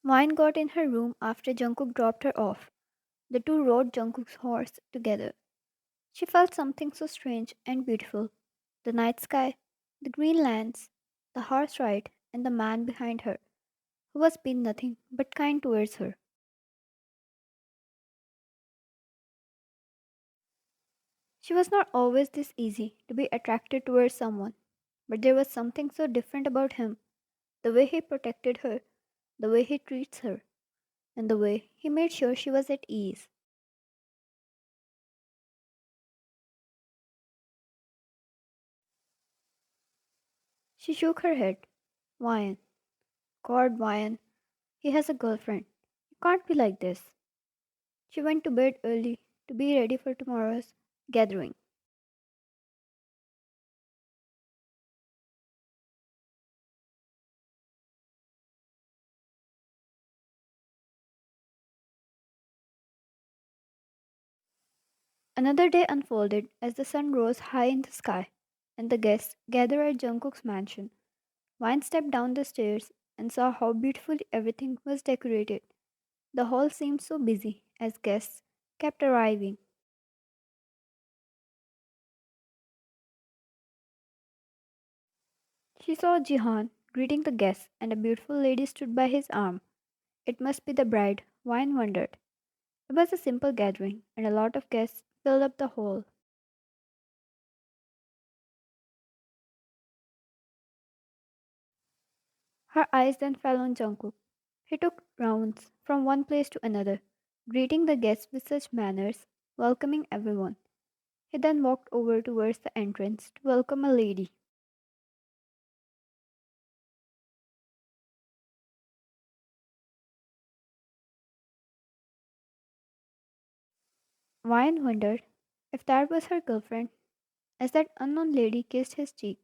Wine got in her room after Jungkook dropped her off. The two rode Jungkook's horse together. She felt something so strange and beautiful. The night sky, the green lands, the horse ride, and the man behind her, who was been nothing but kind towards her. She was not always this easy to be attracted towards someone, but there was something so different about him, the way he protected her, the way he treats her, and the way he made sure she was at ease. She shook her head. Wyan, God, Wyan, he has a girlfriend. You can't be like this. She went to bed early to be ready for tomorrow's gathering. Another day unfolded as the sun rose high in the sky, and the guests gathered at Jungkook's mansion. Wine stepped down the stairs and saw how beautifully everything was decorated. The hall seemed so busy as guests kept arriving. She saw Jihan greeting the guests, and a beautiful lady stood by his arm. It must be the bride, Wine wondered. It was a simple gathering, and a lot of guests filled up the hall. Her eyes then fell on Jungkook. He took rounds from one place to another, greeting the guests with such manners, welcoming everyone. He then walked over towards the entrance to welcome a lady. Wine wondered if that was her girlfriend, as that unknown lady kissed his cheek,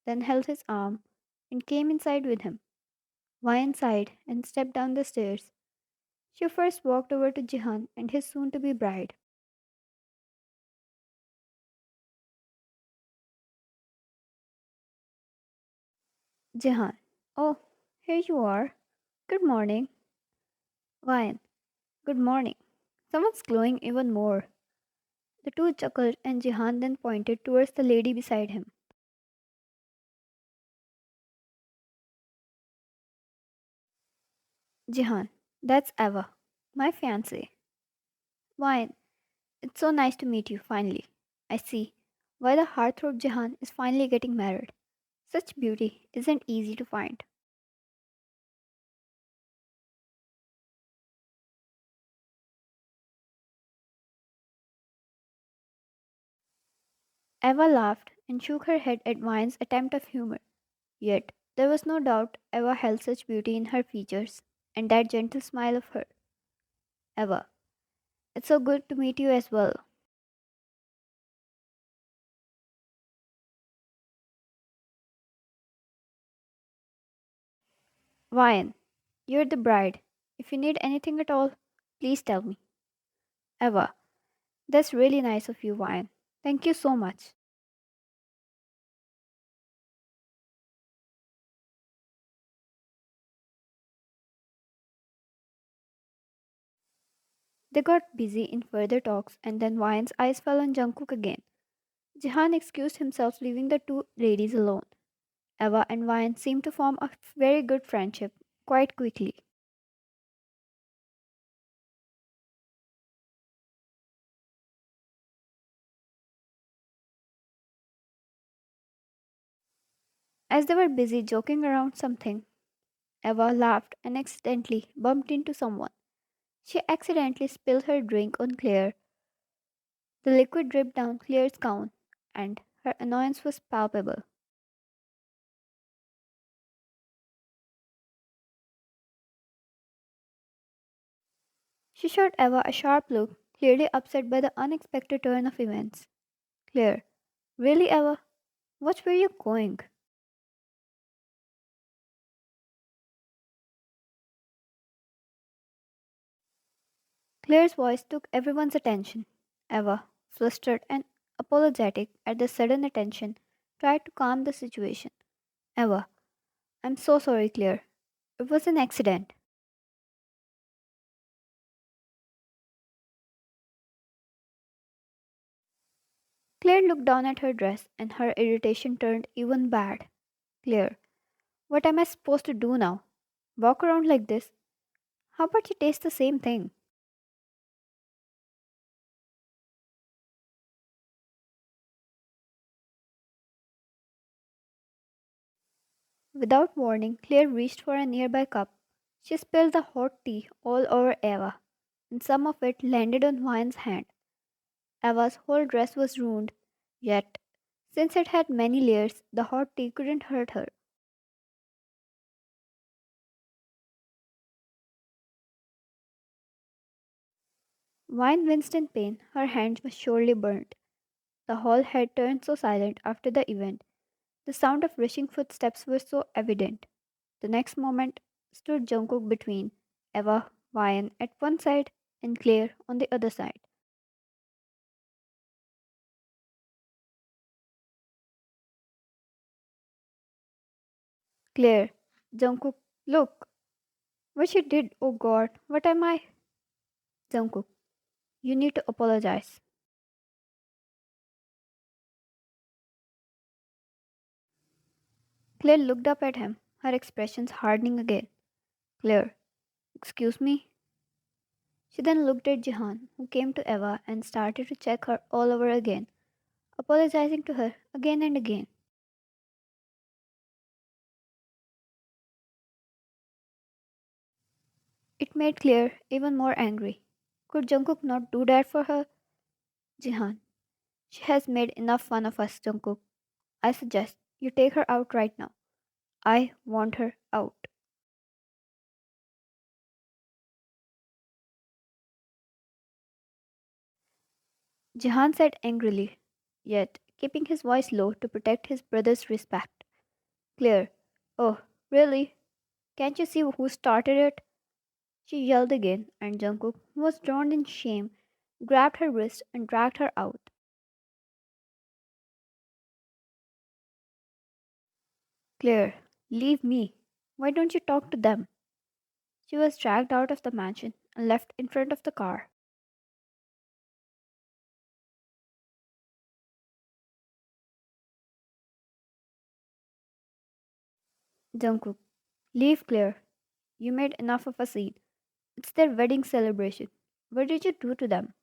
then held his arm and came inside with him. Wine sighed and stepped down the stairs. She first walked over to Jihan and his soon to be bride. Jihan, oh, here you are. Good morning. Wine, good morning. Someone's glowing even more. The two chuckled and Jihan then pointed towards the lady beside him. Jihan, that's Eva, my fiancée. Wine, it's so nice to meet you finally. I see why the heartthrob Jihan is finally getting married. Such beauty isn't easy to find. Eva laughed and shook her head at Vine's attempt of humor. Yet there was no doubt Eva held such beauty in her features and that gentle smile of her. Eva, it's so good to meet you as well. Vine, you're the bride. If you need anything at all, please tell me. Eva, that's really nice of you, Vine. Thank you so much. They got busy in further talks, and then Vine's eyes fell on Jungkook again. Jihan excused himself, leaving the two ladies alone. Eva and Vine seemed to form a very good friendship quite quickly. As they were busy joking around something, Eva laughed and accidentally bumped into someone. She accidentally spilled her drink on Claire. The liquid dripped down Claire's gown, and her annoyance was palpable. She shot Eva a sharp look, clearly upset by the unexpected turn of events. Claire, really, Eva? What were you going? Claire's voice took everyone's attention. Eva, flustered and apologetic at the sudden attention, tried to calm the situation. Eva, I'm so sorry, Claire. It was an accident. Claire looked down at her dress and her irritation turned even bad. Claire, what am I supposed to do now? Walk around like this? How about you taste the same thing? Without warning, Claire reached for a nearby cup. She spilled the hot tea all over Eva, and some of it landed on Vian's hand. Eva's whole dress was ruined, yet, since it had many layers, the hot tea couldn't hurt her. Vine winced in pain, her hands were surely burnt. The hall had turned so silent after the event. The sound of rushing footsteps was so evident. The next moment stood Jungkook between Eva, Vian at one side, and Claire on the other side. Claire, Jungkook, look, what she did, oh god, what am I? Jungkook, you need to apologize. Claire looked up at him, her expressions hardening again. Claire, excuse me? She then looked at Jihan, who came to Eva and started to check her all over again, apologizing to her again and again. It made Claire even more angry. Could Jungkook not do that for her? Jihan, she has made enough fun of us, Jungkook. I suggest you take her out right now. I want her out. Jihan said angrily, yet keeping his voice low to protect his brother's respect. Claire, oh, really? Can't you see who started it? She yelled again, and Jungkook, who was drowned in shame, grabbed her wrist and dragged her out. Claire, leave me. Why don't you talk to them? She was dragged out of the mansion and left in front of the car. Jungkook, leave Claire. You made enough of a scene. It's their wedding celebration. What did you do to them?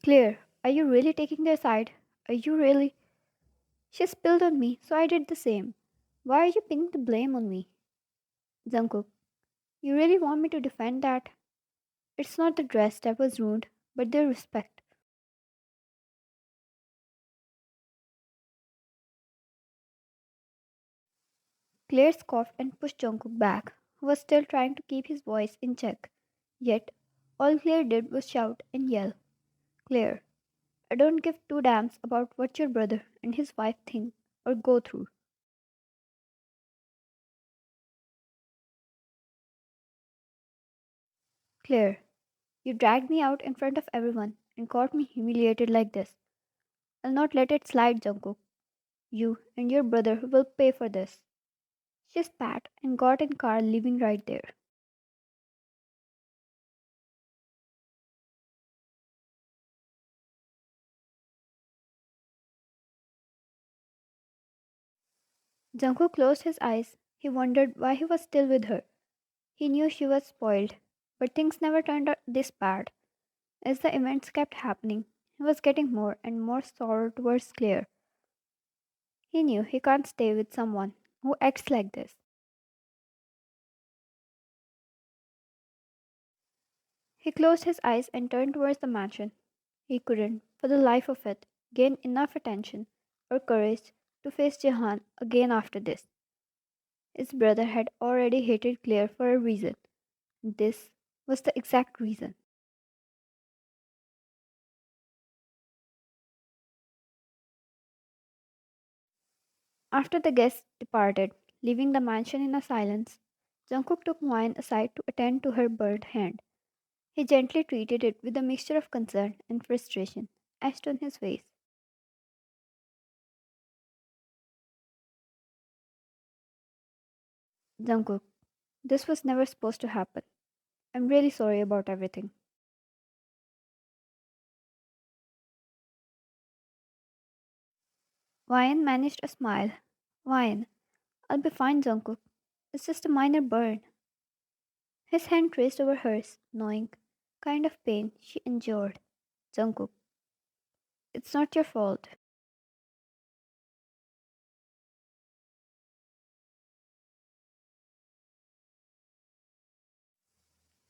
Claire, are you really taking their side? Are you really? She spilled on me, so I did the same. Why are you pinning the blame on me? Jungkook, you really want me to defend that? It's not the dress that was ruined, but their respect. Claire scoffed and pushed Jungkook back, who was still trying to keep his voice in check. Yet, all Claire did was shout and yell. Claire, I don't give two damns about what your brother and his wife think or go through. Claire, you dragged me out in front of everyone and got me humiliated like this. I'll not let it slide, Jungkook. You and your brother will pay for this. She spat and got in car leaving right there. Jungkook closed his eyes. He wondered why he was still with her. He knew she was spoiled, but things never turned out this bad. As the events kept happening, he was getting more and more sour towards Claire. He knew he can't stay with someone who acts like this. He closed his eyes and turned towards the mansion. He couldn't, for the life of it, gain enough attention or courage to face Jehan again after this. His brother had already hated Claire for a reason. This was the exact reason. After the guests departed, leaving the mansion in a silence, Jungkook took Moyen aside to attend to her burnt hand. He gently treated it with a mixture of concern and frustration etched on his face. Jungkook, this was never supposed to happen. I'm really sorry about everything. Ryan managed a smile. Ryan, I'll be fine, Jungkook. It's just a minor burn. His hand traced over hers, knowing kind of pain she endured. Jungkook, it's not your fault.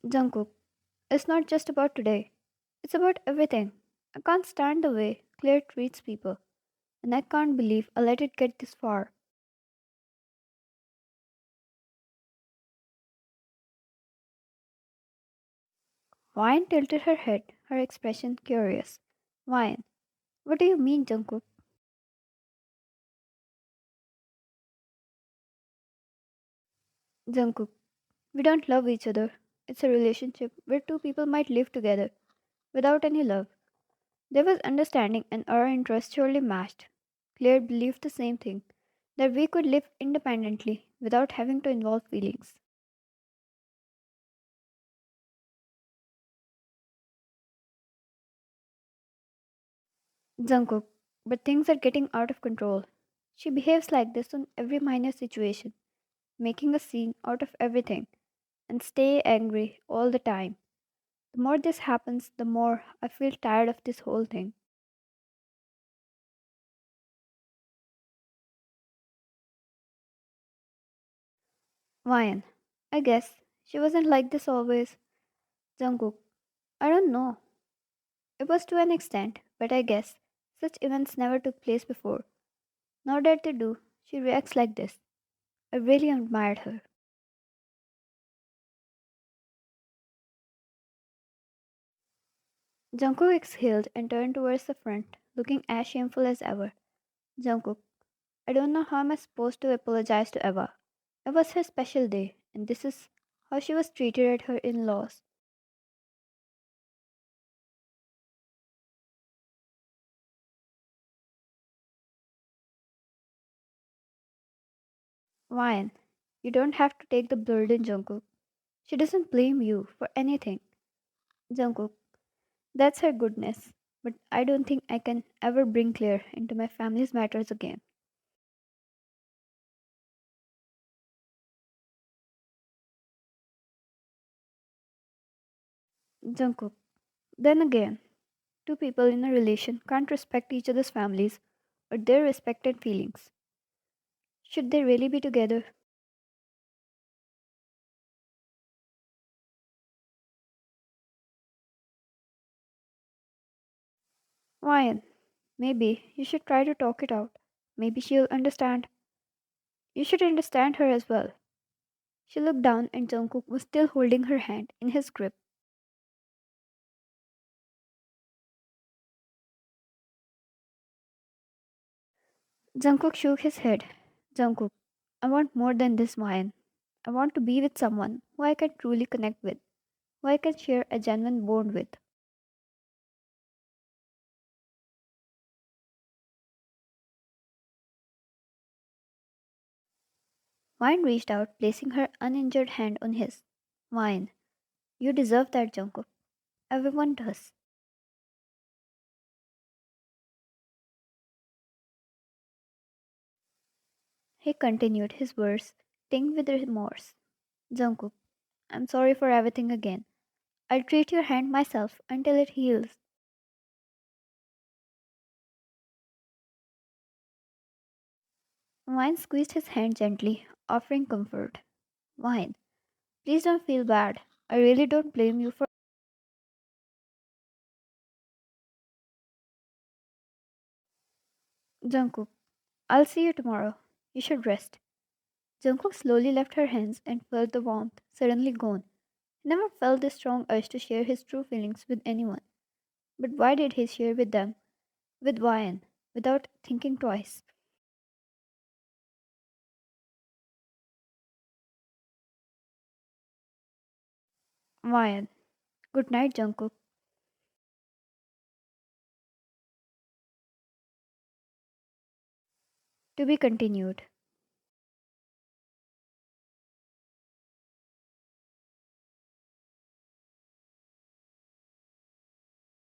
Jungkook, it's not just about today. It's about everything. I can't stand the way Claire treats people, and I can't believe I let it get this far. Ryan tilted her head, her expression curious. Ryan, what do you mean, Jungkook? Jungkook, we don't love each other. It's a relationship where two people might live together without any love. There was understanding and our interests surely matched. Claire believed the same thing, that we could live independently without having to involve feelings. Jungkook, but things are getting out of control. She behaves like this on every minor situation, making a scene out of everything, and stay angry all the time. The more this happens, the more I feel tired of this whole thing. Ryan, I guess she wasn't like this always. Jungkook, I don't know. It was to an extent, but I guess such events never took place before. Now that they do, she reacts like this. I really admired her. Jungkook exhaled and turned towards the front, looking as shameful as ever. Jungkook, I don't know how I'm supposed to apologize to Eva. It was her special day, and this is how she was treated at her in laws. Ryan, you don't have to take the burden, Jungkook. She doesn't blame you for anything. Jungkook, that's her goodness, but I don't think I can ever bring Claire into my family's matters again. Jungkook, then again, two people in a relation can't respect each other's families or their respected feelings. Should they really be together? Ryan, maybe you should try to talk it out. Maybe she'll understand. You should understand her as well. She looked down and Jungkook was still holding her hand in his grip. Jungkook shook his head. Jungkook, I want more than this, Ryan. I want to be with someone who I can truly connect with, who I can share a genuine bond with. Ryan reached out, placing her uninjured hand on his. Ryan, you deserve that, Jungkook. Everyone does. He continued his words, tinged with remorse. Jungkook, I'm sorry for everything again. I'll treat your hand myself until it heals. Wine squeezed his hand gently, offering comfort. Wine, please don't feel bad. I really don't blame you for. Jungkook, I'll see you tomorrow. You should rest. Jungkook slowly left her hands and felt the warmth suddenly gone. He never felt this strong urge to share his true feelings with anyone. But why did he share with them, with Ryan, without thinking twice? Ryan, good night, Jungkook. To be continued.